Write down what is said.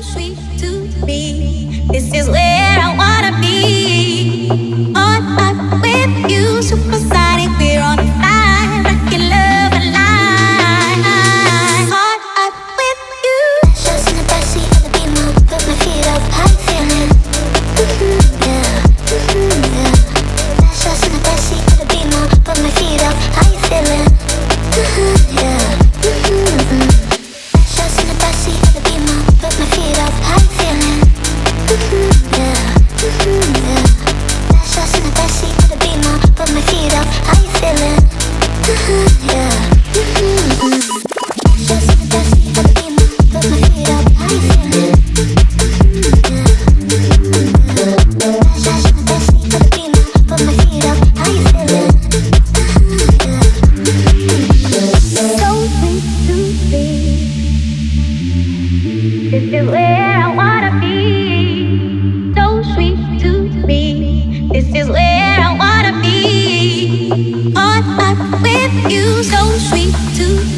sweet to me. This is where I wanna be. On up with you, supersonic. We're on fire, rockin' love alive. On up with you. Just in the backseat of the Beamer, put my feet up. How you feeling? Yeah, yeah. Just in the backseat of the Beamer, put my feet up. How you feeling? Yeah. Just in the backseat of the Beamer, put my feet up. How you feeling? Yeah, yeah. Just in the backseat of the Beamer, put my feet up. How you feeling? Yeah. Just in the backseat of the Beamer, put my feet up. How you feeling? Just in the backseat of the Beamer, put my feet up. How you feeling? So sweet to me. This is where I wanna be. So sweet to me. This is where I wanna be. On up with you. So sweet to me.